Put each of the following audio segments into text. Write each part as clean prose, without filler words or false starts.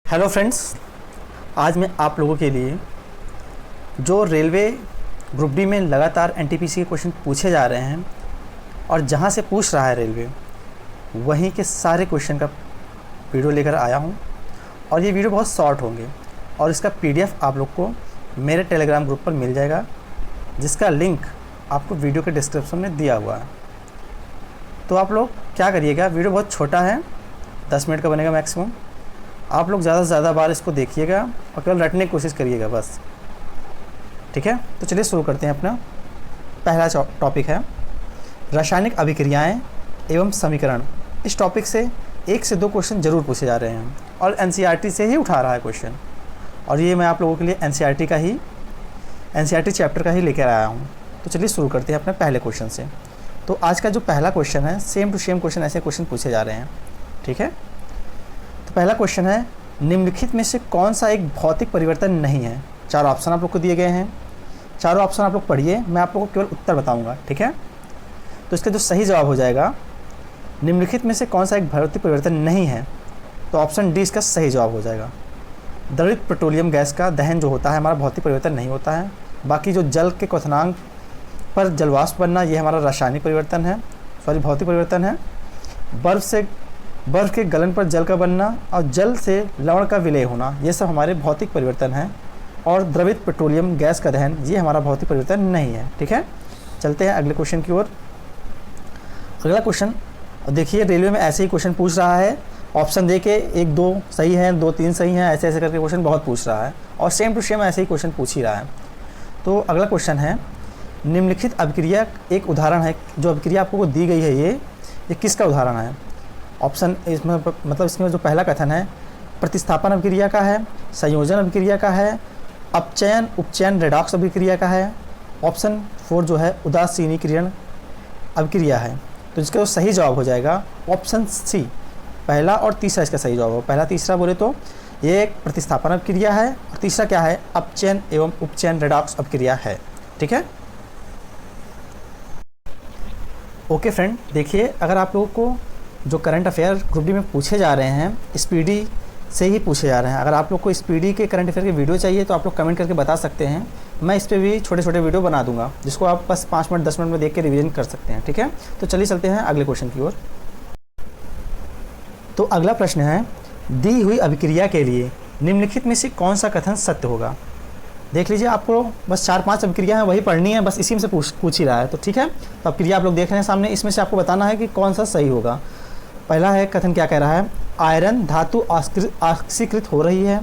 Hello friends, आज मैं आप लोगों के लिए जो रेलवे ग्रुप डी में लगातार एनटीपीसी के क्वेश्चन पूछे जा रहे हैं और जहां से पूछ रहा है रेलवे वहीं के सारे क्वेश्चन का वीडियो लेकर आया हूं। और ये वीडियो बहुत शॉर्ट होंगे और इसका पीडीएफ आप लोग को मेरे टेलीग्राम ग्रुप पर मिल जाएगा, जिसका लिंक आपको वीडियो के डिस्क्रिप्शन में दिया हुआ है। तो आप लोग क्या करिएगा, वीडियो बहुत छोटा है, 10 मिनट का बनेगा मैक्सिमम। आप लोग ज़्यादा से ज़्यादा बार इसको देखिएगा और केवल रटने की कोशिश करिएगा बस, ठीक है। तो चलिए शुरू करते हैं। अपना पहला टॉपिक है रासायनिक अभिक्रियाएं एवं समीकरण। इस टॉपिक से 1 से 2 क्वेश्चन ज़रूर पूछे जा रहे हैं और एनसीईआरटी से ही उठा रहा है क्वेश्चन। और ये मैं आप लोगों के लिए एनसीईआरटी चैप्टर का ही लेकर आया हूँ। तो चलिए शुरू करते हैं अपने पहले क्वेश्चन से। तो आज का जो पहला क्वेश्चन है, सेम टू सेम क्वेश्चन, ऐसे क्वेश्चन पूछे जा रहे हैं, ठीक है। तो पहला क्वेश्चन है, निम्नलिखित में से कौन सा एक भौतिक परिवर्तन नहीं है। 4 ऑप्शन आप लोग को दिए गए हैं, चारों ऑप्शन आप लोग पढ़िए, मैं आप लोगों को केवल उत्तर बताऊंगा, ठीक है। तो इसका जो सही जवाब हो जाएगा, निम्नलिखित में से कौन सा एक भौतिक परिवर्तन नहीं है, तो ऑप्शन डी इसका सही जवाब हो जाएगा। द्रवित पेट्रोलियम गैस का दहन जो होता है हमारा भौतिक परिवर्तन नहीं होता है। बाकी जो जल के क्वथनांक पर जलवाष्प बनना, ये हमारा रासायनिक परिवर्तन है, भौतिक परिवर्तन है। बर्फ़ के गलन पर जल का बनना और जल से लवण का विलय होना, ये सब हमारे भौतिक परिवर्तन हैं। और द्रवित पेट्रोलियम गैस का दहन, ये हमारा भौतिक परिवर्तन नहीं है, ठीक है। चलते हैं अगले क्वेश्चन की ओर। अगला क्वेश्चन देखिए, रेलवे में ऐसे ही क्वेश्चन पूछ रहा है, ऑप्शन दे के 1-2 सही हैं, 2-3 सही हैं, ऐसे ऐसे करके क्वेश्चन बहुत पूछ रहा है और सेम टू सेम ऐसे ही क्वेश्चन पूछ ही रहा है। तो अगला क्वेश्चन है, निम्नलिखित अभिक्रिया एक उदाहरण है। जो अभिक्रिया आपको दी गई है ये किसका उदाहरण है। ऑप्शन इसमें मतलब इसमें जो पहला कथन है, प्रतिस्थापन अभिक्रिया का है, संयोजन अभिक्रिया का है, अपचयन उपचयन रेडॉक्स अभिक्रिया का है। ऑप्शन 4 जो है उदासीनीकरण अभिक्रिया है। तो इसका जो सही जवाब हो जाएगा ऑप्शन सी, पहला और तीसरा इसका सही जवाब हो। पहला तीसरा बोले तो ये एक प्रतिस्थापन अभिक्रिया है और तीसरा क्या है, अपचयन एवं उपचयन रेडॉक्स अभिक्रिया है, ठीक है। ओके फ्रेंड, देखिए, अगर आप लोगों को जो करंट अफेयर ग्रुप डी में पूछे जा रहे हैं, स्पीडी से ही पूछे जा रहे हैं। अगर आप लोग को स्पीडी के करंट अफेयर की वीडियो चाहिए तो आप लोग कमेंट करके बता सकते हैं, मैं इस पर भी छोटे छोटे वीडियो बना दूंगा, जिसको आप बस 5 मिनट 10 मिनट में देख के रिवीजन कर सकते हैं, ठीक है। तो चलिए चलते हैं अगले क्वेश्चन की ओर। तो अगला प्रश्न है, दी हुई अभिक्रिया के लिए निम्नलिखित में से कौन सा कथन सत्य होगा। देख लीजिए, आपको बस 4-5 अभिक्रिया हैं, वही पढ़नी है, बस इसी में से पूछ ही रहा है, तो ठीक है। तो अभिक्रिया आप लोग देख रहे हैं सामने, इसमें से आपको बताना है कि कौन सा सही होगा। पहला है कथन क्या कह रहा है, आयरन धातु ऑक्सीकृत हो रही है।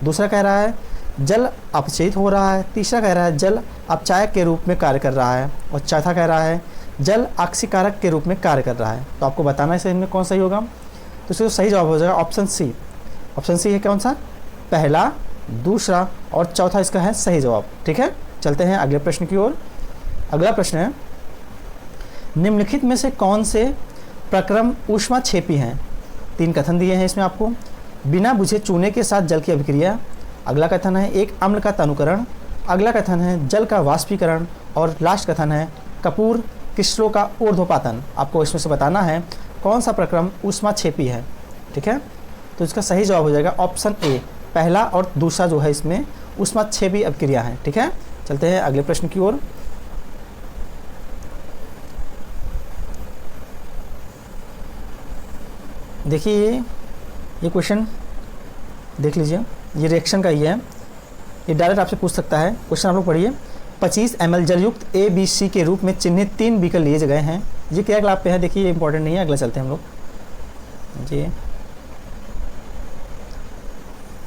दूसरा कह रहा है जल अपचयित हो रहा है। तीसरा कह रहा है जल अपचायक के रूप में कार्य कर रहा है। और चौथा कह रहा है जल ऑक्सीकारक के रूप में कार्य कर रहा है। तो आपको बताना है इनमें कौन सही होगा। तो इसका सही जवाब हो जाएगा ऑप्शन सी। ऑप्शन सी है कौन सा, पहला, दूसरा और चौथा इसका है सही जवाब, ठीक है। चलते हैं अगले प्रश्न की ओर। अगला प्रश्न है, निम्नलिखित में से कौन से प्रक्रम ऊष्माक्षेपी हैं। 3 कथन दिए हैं इसमें आपको। बिना बुझे चूने के साथ जल की अभिक्रिया। अगला कथन है एक अम्ल का तनुकरण। अगला कथन है जल का वाष्पीकरण। और लास्ट कथन है कपूर क्रिस्टलों का ऊर्ध्वपातन। आपको इसमें से बताना है कौन सा प्रक्रम ऊष्माक्षेपी है, ठीक है। तो इसका सही जवाब हो जाएगा ऑप्शन ए, पहला और दूसरा जो है इसमें ऊष्माक्षेपी अभिक्रिया है, ठीक है। चलते हैं अगले प्रश्न की ओर। देखिए ये क्वेश्चन देख लीजिए, ये रिएक्शन का ही है, ये डायरेक्ट आपसे पूछ सकता है। क्वेश्चन आप लोग पढ़िए, 25 ml जलयुक्त ABC के रूप में चिन्हित 3 बीकर लिए गए हैं। ये क्या ग्लास पे है, देखिए ये इंपॉर्टेंट नहीं है। अगला चलते हैं हम लोग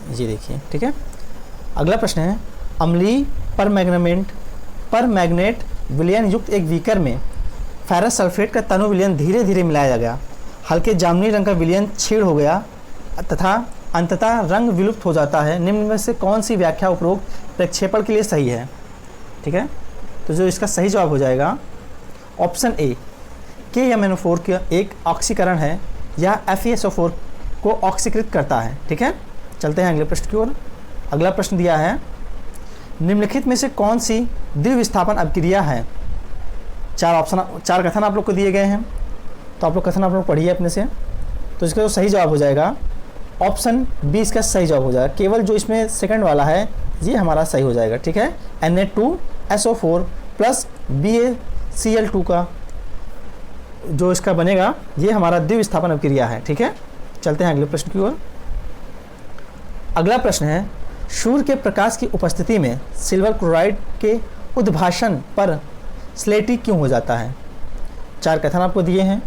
जी देखिए, ठीक है। अगला प्रश्न है, अम्लीय परमैंगनेट विलयन युक्त एक बीकर में फेरस सल्फेट का तनु विलयन धीरे धीरे मिलाया गया। हल्के जामुनी रंग का विलयन क्षीण हो गया तथा अंततः रंग विलुप्त हो जाता है। निम्न में से कौन सी व्याख्या उपरोक्त प्रक्षेपण के लिए सही है, ठीक है। तो जो इसका सही जवाब हो जाएगा ऑप्शन ए, KMnO4 का एक ऑक्सीकरण है या FeSO4 को ऑक्सीकृत करता है, ठीक है। चलते हैं अगले प्रश्न की ओर। अगला प्रश्न दिया है, निम्नलिखित में से कौन सी द्विविस्थापन अभिक्रिया है। 4 कथन आप लोग को दिए गए हैं, तो आप लोग कथन आप लोग पढ़िए अपने से। तो इसका जो सही जवाब हो जाएगा ऑप्शन बी इसका सही जवाब हो जाएगा। केवल जो इसमें सेकंड वाला है ये हमारा सही हो जाएगा, ठीक है। Na2SO4 प्लस BaCl2 का जो इसका बनेगा ये हमारा द्विविस्थापन अभिक्रिया है, ठीक है। चलते हैं अगले प्रश्न की ओर। अगला प्रश्न है, सूर्य के प्रकाश की उपस्थिति में सिल्वर क्लोराइड के उद्भाषण पर स्लेटी क्यों हो जाता है? 4 कथन आपको दिए हैं,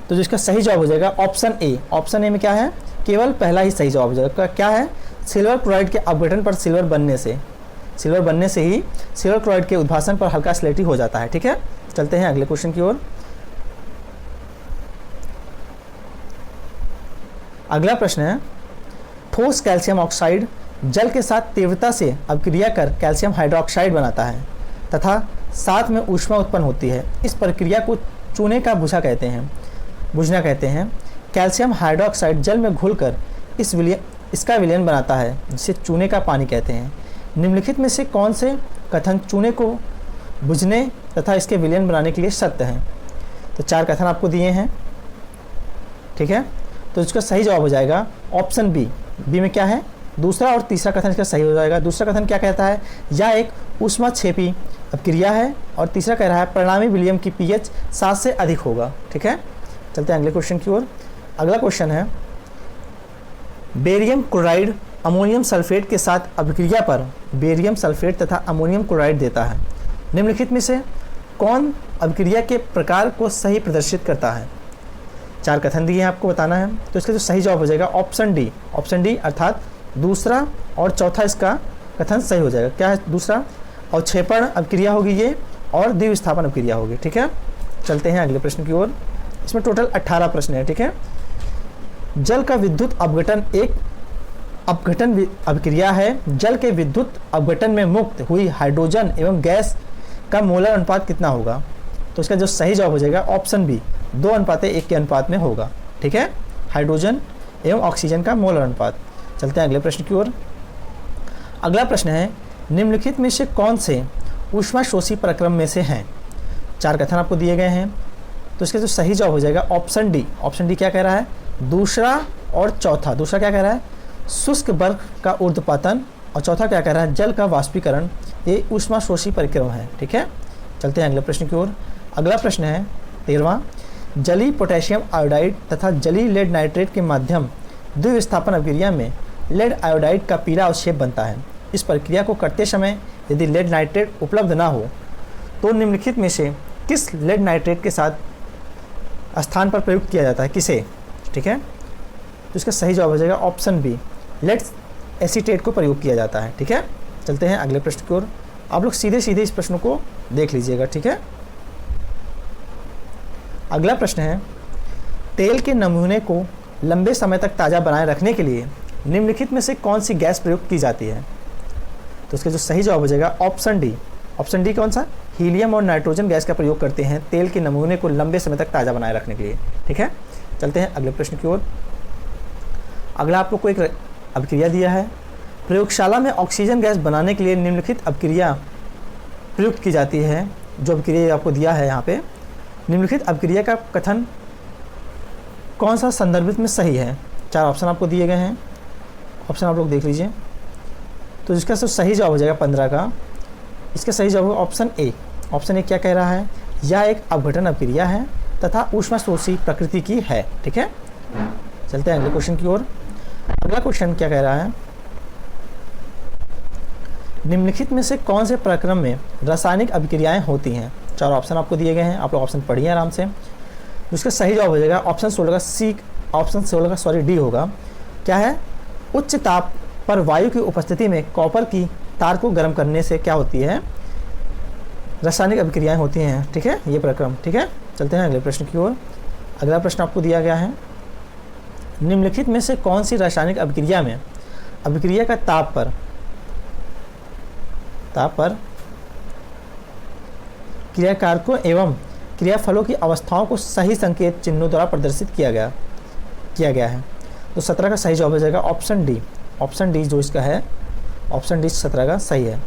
तो जिसका सही जवाब हो जाएगा ऑप्शन ए। ऑप्शन ए में क्या है, केवल पहला ही सही जवाब हो जाएगा। क्या है, सिल्वर क्लोराइड के अपघटन पर सिल्वर बनने से ही सिल्वर क्लोराइड के उद्भाषण पर हल्का स्लेटी हो जाता है, ठीक है। चलते हैं अगले क्वेश्चन की ओर। अगला प्रश्न है, ठोस कैल्शियम ऑक्साइड जल के साथ तीव्रता से अभिक्रिया कर कैल्शियम हाइड्रोक्साइड बनाता है तथा साथ में ऊष्मा उत्पन्न होती है। इस प्रक्रिया को चूने का बुझना कहते हैं। कैल्शियम हाइड्रोक्साइड जल में घुलकर इसका विलयन बनाता है, जिसे चूने का पानी कहते हैं। निम्नलिखित में से कौन से कथन चूने को बुझने तथा इसके विलयन बनाने के लिए सत्य हैं? तो 4 कथन आपको दिए हैं, ठीक है। तो इसका सही जवाब हो जाएगा ऑप्शन बी। बी में क्या है, दूसरा और तीसरा कथन इसका सही हो जाएगा। दूसरा कथन क्या कहता है, यह एक ऊष्माक्षेपी अभिक्रिया है, और तीसरा कह रहा है परिणामी विलियम की pH 7 से अधिक होगा, ठीक है। चलते हैं अगले क्वेश्चन की ओर। अगला क्वेश्चन है, बेरियम क्लोराइड अमोनियम सल्फेट के साथ अभिक्रिया पर बेरियम सल्फेट तथा अमोनियम क्लोराइड देता है। निम्नलिखित में से कौन अभिक्रिया के प्रकार को सही प्रदर्शित करता है? 4 कथन दिए हैं, आपको बताना है। तो इसका जो सही जवाब हो जाएगा ऑप्शन डी। ऑप्शन डी अर्थात दूसरा और चौथा इसका कथन सही हो जाएगा। क्या है दूसरा? अवक्षेपण अभिक्रिया होगी ये, और द्विविस्थापन अभिक्रिया होगी, ठीक है। चलते हैं अगले प्रश्न की ओर। इसमें टोटल 18 प्रश्न है, ठीक है। जल का विद्युत अपघटन एक अपघटन अभिक्रिया है। जल के विद्युत अपघटन में मुक्त हुई हाइड्रोजन एवं गैस का मोलर अनुपात कितना होगा? तो इसका जो सही जवाब हो जाएगा ऑप्शन बी, 2:1 के अनुपात में होगा, ठीक है। हाइड्रोजन एवं ऑक्सीजन का मोलर अनुपात। चलते हैं अगले प्रश्न की ओर। अगला प्रश्न है, निम्नलिखित में से कौन से ऊष्माशोषी प्रक्रम में से हैं? 4 कथन आपको दिए गए हैं, तो इसका जो सही जवाब हो जाएगा ऑप्शन डी। ऑप्शन डी क्या कह रहा है, दूसरा और चौथा। दूसरा क्या कह रहा है, शुष्क बर्फ का ऊर्ध्वपातन, और चौथा क्या कह रहा है, जल का वाष्पीकरण। ये ऊष्माशोषी परिक्रम है, ठीक है। चलते हैं अगले प्रश्न की ओर। अगला प्रश्न है 13वां, जलीय पोटेशियम आयोडाइड तथा जलीय लेड नाइट्रेट के माध्यम द्विविस्थापन अभिक्रिया में लेड आयोडाइड का पीला अवक्षेप बनता है। इस प्रक्रिया को करते समय यदि लेड नाइट्रेट उपलब्ध ना हो तो निम्नलिखित में से किस लेड नाइट्रेट के साथ स्थान पर प्रयुक्त किया जाता है, किसे? ठीक है, तो इसका सही जवाब हो जाएगा ऑप्शन बी, लेड एसीटेट को प्रयोग किया जाता है, ठीक है। चलते हैं अगले प्रश्न की ओर। आप लोग सीधे सीधे इस प्रश्न को देख लीजिएगा, ठीक है। अगला प्रश्न है, तेल के नमूने को लंबे समय तक ताज़ा बनाए रखने के लिए निम्नलिखित में से कौन सी गैस प्रयोग की जाती है? तो इसका जो सही जवाब हो जाएगा ऑप्शन डी। ऑप्शन डी कौन सा? हीलियम और नाइट्रोजन गैस का प्रयोग करते हैं तेल के नमूने को लंबे समय तक ताज़ा बनाए रखने के लिए, ठीक है। चलते हैं अगले प्रश्न की ओर। अगला आप लोग को एक अभिक्रिया दिया है, प्रयोगशाला में ऑक्सीजन गैस बनाने के लिए निम्नलिखित अभिक्रिया प्रयुक्त की जाती है। जो अभिक्रिया आपको दिया है यहाँ पे, निम्नलिखित अभिक्रिया का कथन कौन सा संदर्भित में सही है? 4 ऑप्शन आपको दिए गए हैं, ऑप्शन आप लोग देख लीजिए। तो जिसका सही जवाब हो जाएगा 15 का, इसका सही जवाब होगा ऑप्शन ए। ऑप्शन ए क्या कह रहा है? यह एक अपघटन अभिक्रिया है तथा ऊष्माशोषी प्रकृति की है, ठीक है। चलते हैं अगले क्वेश्चन की ओर। अगला क्वेश्चन क्या कह रहा है? निम्नलिखित में से कौन से प्रक्रम में रासायनिक अभिक्रियाएं होती हैं? 4 ऑप्शन आपको दिए गए हैं, आप लोग ऑप्शन पढ़िए आराम से। उसका सही जवाब हो जाएगा ऑप्शन 16 का सी, ऑप्शन 16 का सॉरी डी होगा। क्या है? उच्च ताप पर वायु की उपस्थिति में कॉपर की तार को गर्म करने से क्या होती है? रासायनिक अभिक्रियाएं होती हैं, ठीक है, ये प्रक्रम, ठीक है। चलते हैं अगले प्रश्न की ओर। अगला प्रश्न आपको दिया गया है, निम्नलिखित में से कौन सी रासायनिक अभिक्रिया में अभिक्रिया का ताप पर क्रियाकारकों एवं क्रियाफलों की अवस्थाओं को सही संकेत चिन्हों द्वारा प्रदर्शित किया गया है? तो 17 का सही जवाब हो जाएगा ऑप्शन डी। ऑप्शन डी जो इसका है, ऑप्शन डी 17 का सही है,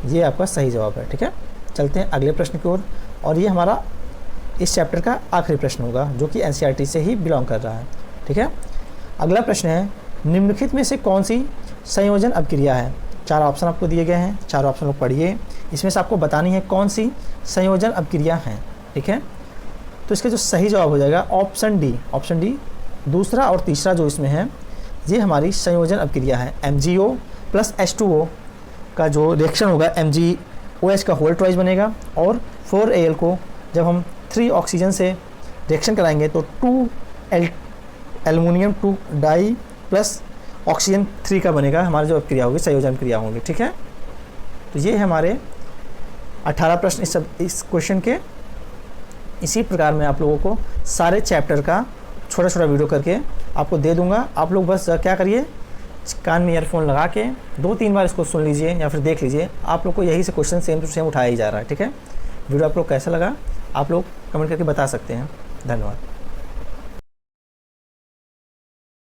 ये आपका सही जवाब है, ठीक है। चलते हैं अगले प्रश्न की ओर, और ये हमारा इस चैप्टर का आखिरी प्रश्न होगा जो कि एनसीईआरटी से ही बिलोंग कर रहा है, ठीक है। अगला प्रश्न है, निम्नलिखित में से कौन सी संयोजन अभिक्रिया है? 4 ऑप्शन आपको दिए गए हैं, 4 ऑप्शन लोग पढ़िए। इसमें से आपको बतानी है कौन सी संयोजन अभिक्रिया है, ठीक है। तो इसका जो सही जवाब हो जाएगा ऑप्शन डी। दूसरा और तीसरा जो इसमें है ये हमारी संयोजन अभिक्रिया है। MgO प्लस H2O का जो रिएक्शन होगा MgOH का होल ट्वाइस बनेगा, और 4Al को जब हम 3 ऑक्सीजन से रिएक्शन कराएंगे तो 2 एल्युमिनियम 2 डाई प्लस ऑक्सीजन 3 का बनेगा। हमारी जो क्रिया होगी संयोजन क्रिया होगी, ठीक है। तो ये हमारे 18 प्रश्न इस क्वेश्चन के। इसी प्रकार मैं आप लोगों को सारे चैप्टर का छोटा छोटा वीडियो करके आपको दे दूंगा। आप लोग बस क्या करिए, कान में ईयरफोन लगा के 2-3 बार इसको सुन लीजिए या फिर देख लीजिए। आप लोग को यही से क्वेश्चन सेम टू सेम उठाया ही जा रहा है, ठीक है। वीडियो आप लोग कैसा लगा आप लोग कमेंट करके बता सकते हैं। धन्यवाद।